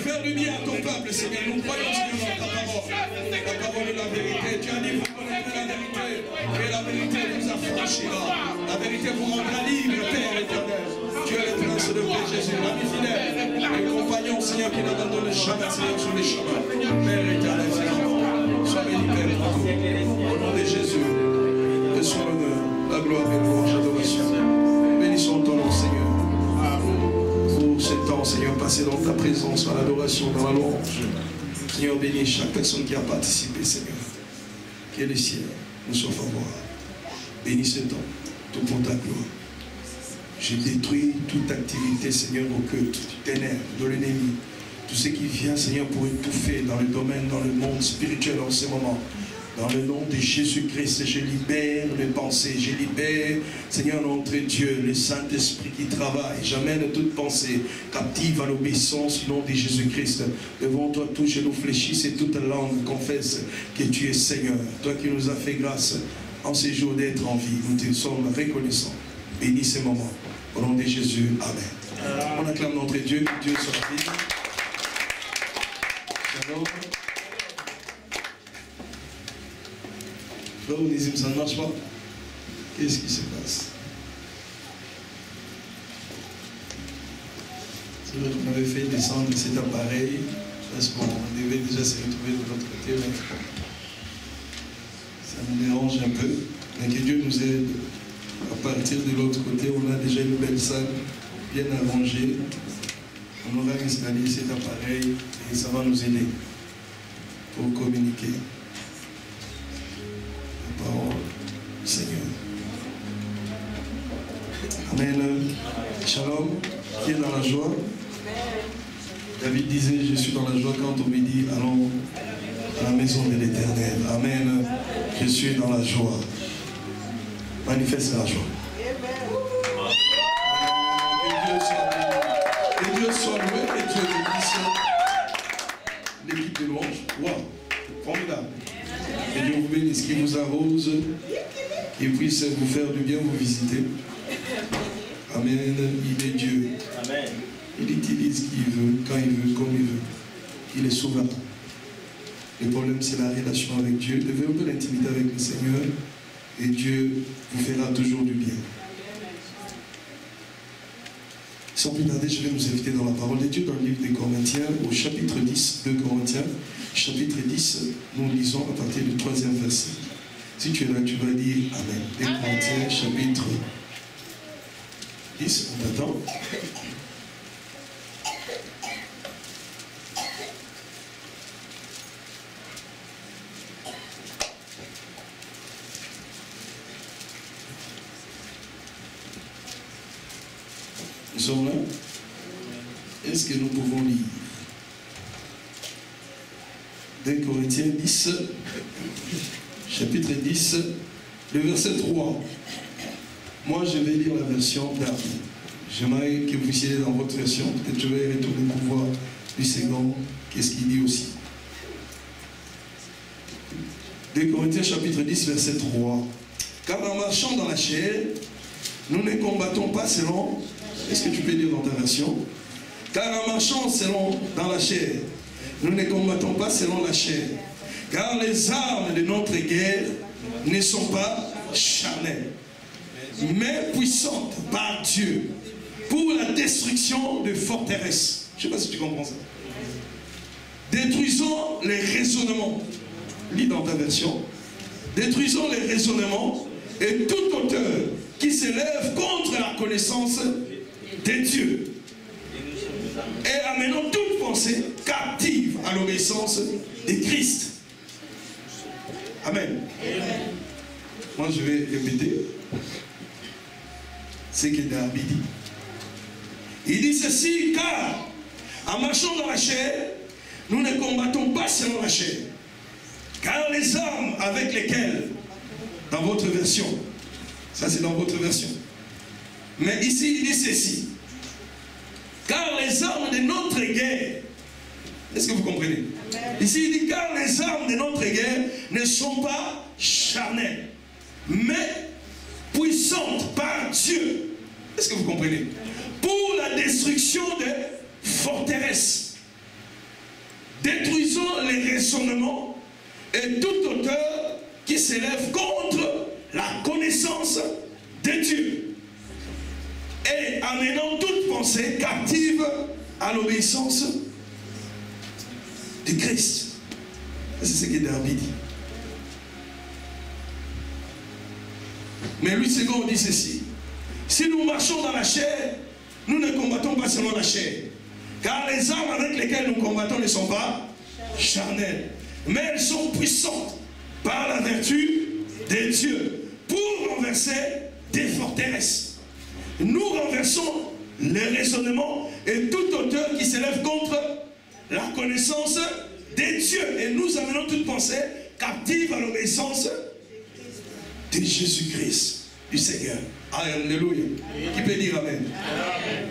faire du bien à ton peuple, Seigneur. Nous croyons, Seigneur, dans ta parole. La parole est la vérité. Tu as dit, vous connaîtrez la vérité. Et la vérité vous affranchira. La vérité vous rendra libre, Père éternel. Tu es le prince de paix, Jésus, l'ami fidèle. Le compagnon, Seigneur, qui n'abandonne jamais, Seigneur, sur les chemins. Père éternel, Seigneur. Sois béni, Père, au nom de Jésus. Reçois l'honneur, la gloire et louange, l'adoration. Bénissons ton nom, Seigneur. Pour ce temps, Seigneur, passé dans ta présence, dans l'adoration, dans la louange. Seigneur, bénis chaque personne qui a participé, Seigneur. Que le ciel nous soit favorable. Bénis ce temps, tout pour ta gloire. Je détruis toute activité, Seigneur, occulte, du ténèbre, de l'ennemi. Tout ce qui vient, Seigneur, pour étouffer dans le domaine, dans le monde spirituel en ce moment. Dans le nom de Jésus-Christ, je libère les pensées, je libère, Seigneur notre Dieu, le Saint-Esprit qui travaille. J'amène toute pensée captive à l'obéissance au nom de Jésus-Christ. Devant toi, tous genoux fléchissent et toute langue confesse que tu es Seigneur. Toi qui nous as fait grâce en ces jours d'être en vie, nous te sommes reconnaissants. Bénis ces moments. Au nom de Jésus, Amen. On acclame notre Dieu, que Dieu soit béni. Shalom. Frère Onésime, ça ne marche pas. Qu'est-ce qui se passe? C'est vrai qu'on avait fait descendre cet appareil parce qu'on devait déjà se retrouver de l'autre côté. Mais ça nous dérange un peu. Mais que Dieu nous aide. À partir de l'autre côté, on a déjà une belle salle bien arrangée. On aura installé cet appareil et ça va nous aider pour communiquer. Parole du Seigneur. Amen. Shalom. Qui est dans la joie? David disait, je suis dans la joie quand on me dit, allons à la maison de l'Éternel. Amen. Je suis dans la joie. Manifeste la joie. Que Dieu soit loué, que Dieu bénisse l'équipe de louange. Waouh, formidable. Que Dieu vous bénisse, qu'il vous arrose, qu'il puisse vous faire du bien, vous visiter. Amen. Il est Dieu. Amen. Il utilise qui il veut, quand il veut, comme il veut. Il est souverain. Le problème, c'est la relation avec Dieu. Développez l'intimité avec le Seigneur et Dieu vous fera toujours du bien. Sans plus tarder, je vais nous inviter dans la parole de Dieu dans le livre des Corinthiens, au chapitre 10, 2 Corinthiens, chapitre 10, nous lisons à partir du 3e verset. Si tu es là, tu vas dire Amen. 2 Corinthiens, chapitre 10, on t'attend. Nous sommes là. Est-ce que nous pouvons lire 2 Corinthiens 10, chapitre 10, le verset 3. Moi, je vais lire la version d'Arme. J'aimerais que vous puissiez dans votre version. Peut-être je vais retourner pour voir du second. Qu'est-ce qu'il dit aussi. 2 Corinthiens, chapitre 10, verset 3. Car en marchant dans la chair, nous ne combattons pas selon... Est-ce que tu peux lire dans ta version? Car en marchant dans la chair, nous ne combattons pas selon la chair. Car les armes de notre guerre ne sont pas charnelles, mais puissantes par Dieu pour la destruction de forteresses. Je ne sais pas si tu comprends ça. Détruisons les raisonnements. Lis dans ta version. Détruisons les raisonnements et toute hauteur qui s'élève contre la connaissance de Dieu. Et amenons toute pensée captive à l'obéissance de Christ. Amen. Amen. Moi je vais répéter ce que David dit. Il dit ceci, car en marchant dans la chair, nous ne combattons pas selon la chair. Car les armes avec lesquelles, dans votre version, ça c'est dans votre version, mais ici il dit ceci, car les armes de notre guerre, est-ce que vous comprenez? Amen. Ici il dit, car les armes de notre guerre ne sont pas charnelles, mais puissantes par Dieu. Est-ce que vous comprenez? Pour la destruction des forteresses. détruisons les raisonnements et toute hauteur qui s'élève contre la connaissance de Dieu. Et amenant toute pensée captive à l'obéissance de Christ. C'est ce que David dit. Mais Louis II dit ceci. Si nous marchons dans la chair, nous ne combattons pas selon la chair. Car les armes avec lesquelles nous combattons ne sont pas charnelles. Mais elles sont puissantes par la vertu de Dieu pour renverser des forteresses. Nous renversons les raisonnements et toute hauteur qui s'élève contre la connaissance de Dieu. Et nous amenons toute pensée captive à l'obéissance de Jésus-Christ, du Seigneur. Alléluia. Qui peut dire Amen? Amen.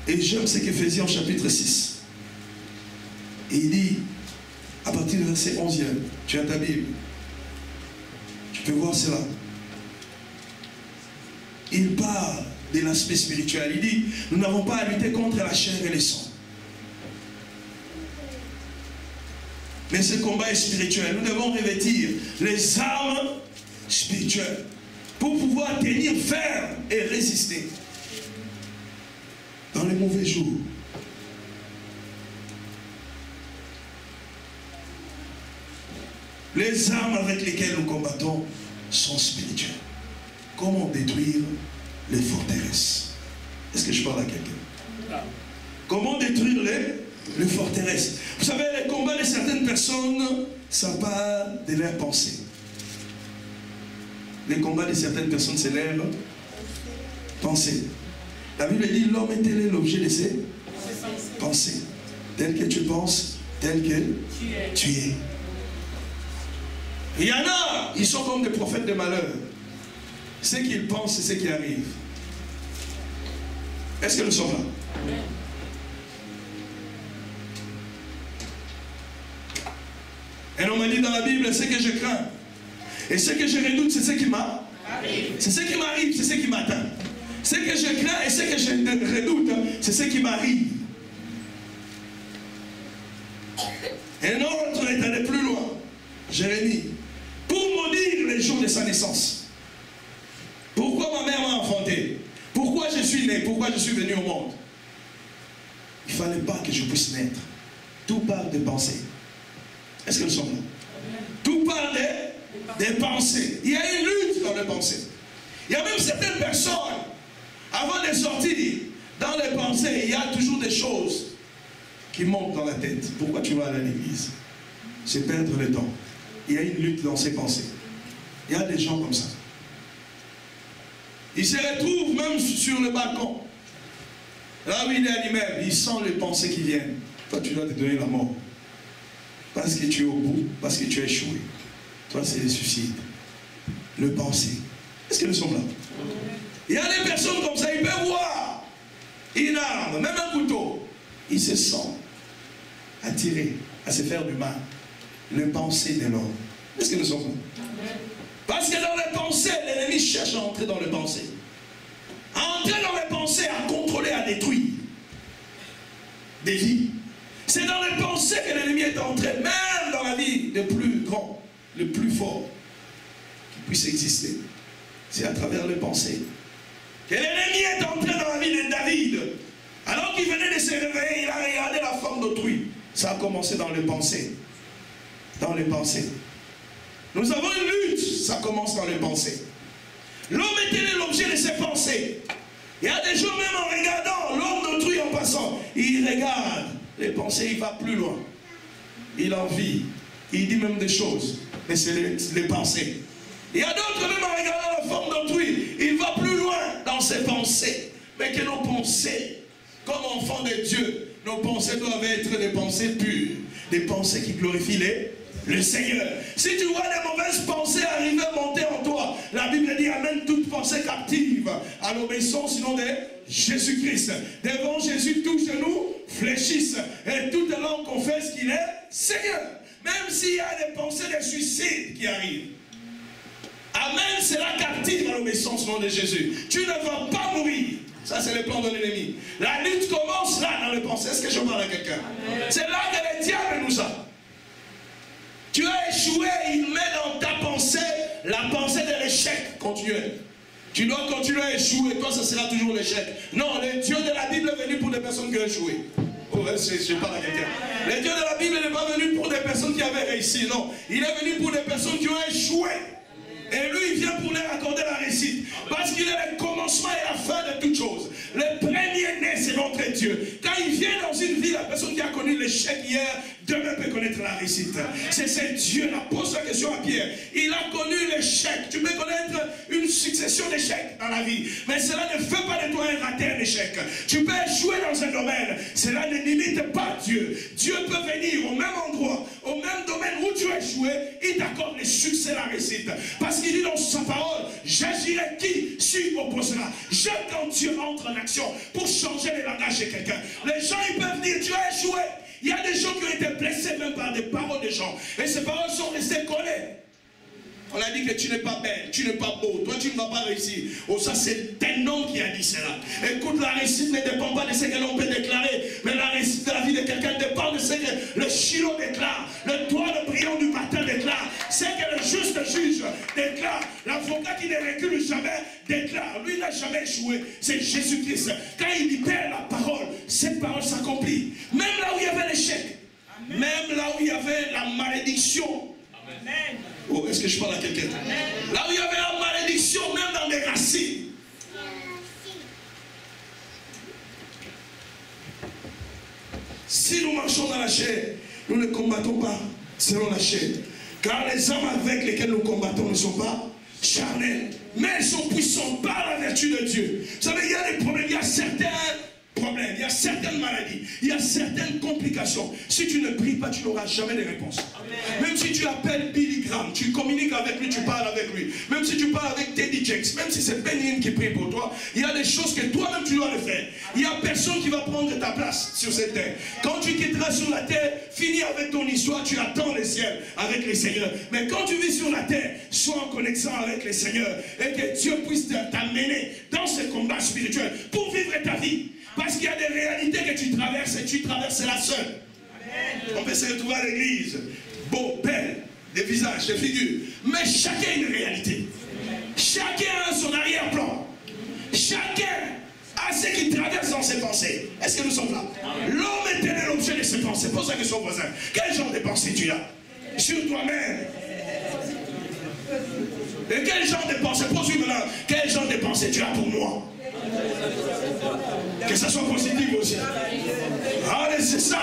Et j'aime ce qu'Éphésiens chapitre 6. Et il dit, à partir du verset 11e, tu as ta Bible. Tu peux voir cela. Il parle de l'aspect spirituel. Il dit, nous n'avons pas à lutter contre la chair et le sang. Mais ce combat est spirituel. Nous devons revêtir les armes spirituelles pour pouvoir tenir ferme et résister dans les mauvais jours. Les armes avec lesquelles nous combattons sont spirituelles. Comment détruire les forteresses? Est-ce que je parle à quelqu'un? Comment détruire les forteresses? Vous savez, les combats de certaines personnes, ça part de leur pensée. Les combats de certaines personnes, c'est leur pensée. La Bible dit, l'homme est tel est l'objet de ses pensées. Tel que tu penses, tel que tu es. Il y en a, ils sont comme des prophètes de malheur. Ce qu'ils pensent, c'est ce qui arrive. Est-ce que nous sommes là? Amen. Et on m'a dit dans la Bible, ce que je crains et ce que je redoute, c'est ce qui m'arrive. C'est ce qui m'arrive, c'est ce qui m'atteint. Ce que je crains et ce que je redoute, c'est ce qui m'arrive. Et un autre est allé plus loin. Jérémie. Pour maudire les jours de sa naissance. Pourquoi ma mère m'a enfanté? Pourquoi je suis né? Pourquoi je suis venu au monde? Il ne fallait pas que je puisse naître. Tout part des pensées. Est-ce que nous sommes là? Tout part des pensées. Il y a une lutte dans les pensées. Il y a même certaines personnes, avant de sortir dans les pensées, il y a toujours des choses qui montent dans la tête. Pourquoi tu vas à l'église? C'est perdre le temps. Il y a une lutte dans ses pensées. Il y a des gens comme ça. Il se retrouve même sur le balcon. Là où il est à lui-même, il sent les pensées qui viennent. Toi, tu dois te donner la mort. Parce que tu es au bout, parce que tu as échoué. Toi, c'est le suicide. Le pensée. Est-ce que nous sommes là? Il y a des personnes comme ça, ils peuvent voir une arme, même un couteau. Ils se sentent attirés à se faire du mal. Le pensée de l'homme. Est-ce que nous sommes là? Parce que dans les pensées, l'ennemi cherche à entrer dans les pensées. À entrer dans les pensées, à contrôler, à détruire des vies. C'est dans les pensées que l'ennemi est entré, même dans la vie le plus grand, le plus fort qui puisse exister. C'est à travers les pensées que l'ennemi est entré dans la vie de David. Alors qu'il venait de se réveiller, il a regardé la forme d'autrui. Ça a commencé dans les pensées. Dans les pensées. Nous avons une lutte, ça commence dans les pensées. L'homme est l'objet de ses pensées. Il y a des gens, même en regardant l'homme d'autrui en passant, il regarde les pensées, il va plus loin. Il en vit, il dit même des choses, mais c'est les pensées. Il y a d'autres, même en regardant la forme d'autrui, il va plus loin dans ses pensées. Mais que nos pensées, comme enfants de Dieu, nos pensées doivent être des pensées pures, des pensées qui glorifient le Seigneur. Si tu vois des mauvaises pensées arriver, monter en toi, la Bible dit amène toute pensée captive à l'obéissance du nom de Jésus-Christ. Devant Jésus, tous genoux fléchissent et toute langue confesse qu'il est Seigneur. Même s'il y a des pensées de suicide qui arrivent, amène cela captive à l'obéissance du nom de Jésus. Tu ne vas pas mourir. Ça, c'est le plan de l'ennemi. La lutte commence là, dans le pensée. Est-ce que je parle à quelqu'un? C'est là que le diable nous a. Tu as échoué, il met dans ta pensée la pensée de l'échec continuel. Tu dois continuer à échouer, toi, ça sera toujours l'échec. Non, le Dieu de la Bible est venu pour des personnes qui ont échoué. Oh, je parle à quelqu'un. Le Dieu de la Bible n'est pas venu pour des personnes qui avaient réussi, non. Il est venu pour des personnes qui ont échoué. Et lui, il vient pour leur accorder la réussite. Parce qu'il est le commencement et la fin de toutes choses. Le premier-né, c'est notre Dieu. Quand il vient dans une vie, la personne qui a connu l'échec hier, demain peut connaître la réussite. C'est ce Dieu-là. Pose la question à Pierre. Il a connu l'échec. Tu peux connaître une succession d'échecs dans la vie. Mais cela ne fait pas de toi un raté, un échec. Tu peux échouer dans un domaine. Cela ne limite pas Dieu. Dieu peut venir au même endroit, au même domaine où tu as échoué. Il t'accorde le succès, la réussite. Parce qu'il dit dans sa parole, j'agirai qui s'y opposera. J'aime quand Dieu entre en action pour changer les langages de quelqu'un. Les gens, ils peuvent dire, tu as échoué. Il y a des gens qui ont été blessés même par des paroles des gens. Et ces paroles sont restées collées. On a dit que tu n'es pas belle, tu n'es pas beau, toi tu ne vas pas réussir. Oh, ça c'est un homme qui a dit cela. Écoute, la réussite ne dépend pas de ce que l'on peut déclarer, mais la réussite de la vie de quelqu'un dépend de ce que le Shiloh déclare, le toit de brillant du matin déclare, ce que le juste juge déclare, l'avocat qui ne recule jamais déclare. Lui, il n'a jamais échoué, c'est Jésus-Christ. Quand il libère la parole, cette parole s'accomplit. Même là où il y avait l'échec, même là où il y avait la malédiction. Amen. Oh, est-ce que je parle à quelqu'un? Là où il y avait la malédiction, même dans les racines. Si nous marchons dans la chair, nous ne combattons pas selon la chair. Car les hommes avec lesquels nous combattons ne sont pas charnels, mais ils sont puissants par la vertu de Dieu. Vous savez, il y a des problèmes, il y a certains problèmes, il y a certaines maladies, il y a certaines complications. Si tu ne pries pas, tu n'auras jamais de réponse. Amen. Même si tu appelles Billy Graham, tu communiques avec lui, tu parles avec lui. Même si tu parles avec Teddy Jakes, même si c'est Benin qui prie pour toi, il y a des choses que toi-même tu dois le faire. Il n'y a personne qui va prendre ta place sur cette terre. Quand tu quitteras sur la terre, finis avec ton histoire, tu attends les ciels avec les seigneurs. Mais quand tu vis sur la terre, sois en connexion avec les seigneurs et que Dieu puisse t'amener dans ce combat spirituel pour vivre ta vie. Parce qu'il y a des réalités que tu traverses et tu traverses la seule. Amen. On peut se retrouver à l'église, beau, belle, des visages, des figures. Mais chacun a une réalité. Chacun a son arrière-plan. Chacun a ce qui traverse dans ses pensées. Est-ce que nous sommes là? L'homme est tel l'objet de ses pensées. Pose la question au voisin. Quel genre de pensée tu as? Sur toi-même. Et quel genre de pensée? Pose-lui maintenant. Quel genre de pensée tu as pour moi? Que ça soit positif aussi. Allez, c'est ça.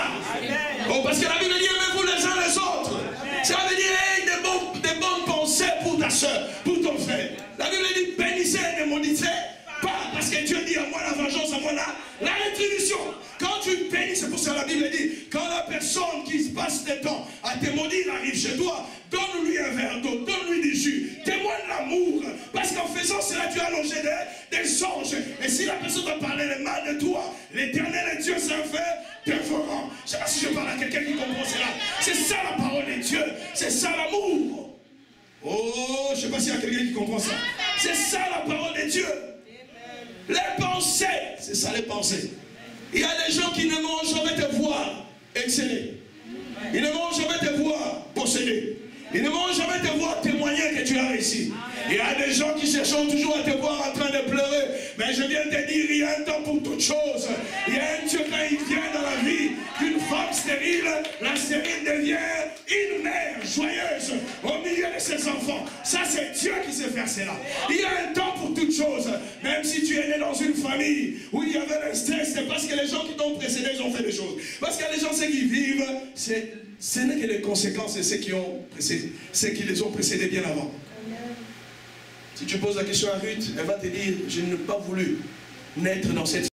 Oh, parce que la Bible dit aimez-vous les uns les autres. Ça veut dire hey, des bonnes pensées pour ta soeur, pour ton frère. La Bible dit bénissez et ne maudissez pas. Parce que Dieu dit à moi la vengeance, à moi la rétribution. Quand tu bénis, c'est pour ça que la Bible dit quand la personne qui se passe des temps à te maudire arrive chez toi, donne-lui un verre d'eau, donne-lui du jus, témoigne l'amour. Parce qu'en faisant cela, tu as logé des anges. Et si la personne t'a parlé le mal de toi, l'Éternel et Dieu s'en fait dévorant. Je ne sais pas si je parle à quelqu'un qui comprend cela. C'est ça la parole de Dieu. C'est ça l'amour. Oh, je ne sais pas s'il y a quelqu'un qui comprend ça. C'est ça la parole de Dieu. Les pensées, c'est ça les pensées. Il y a des gens qui ne vont jamais te voir exceller. Ils ne vont jamais te voir posséder. Ils ne vont jamais te voir témoigner que tu as réussi. Il y a des gens qui cherchent toujours à te voir en train de pleurer. Mais je viens te dire, il y a un temps pour toutes choses. Il y a un Dieu quand il vient dans la vie d'une femme stérile, la stérile devient une mère joyeuse au milieu de ses enfants. Ça c'est Dieu qui sait faire cela. Il y a un temps pour toutes choses. Même si tu es né dans une famille où il y avait un stress, c'est parce que les gens qui t'ont précédé, ils ont fait des choses. Parce que les gens, ceux qui vivent, ce n'est que les conséquences de ceux qui les ont précédés bien avant. Si tu poses la question à Ruth, elle va te dire, je n'ai pas voulu naître dans cette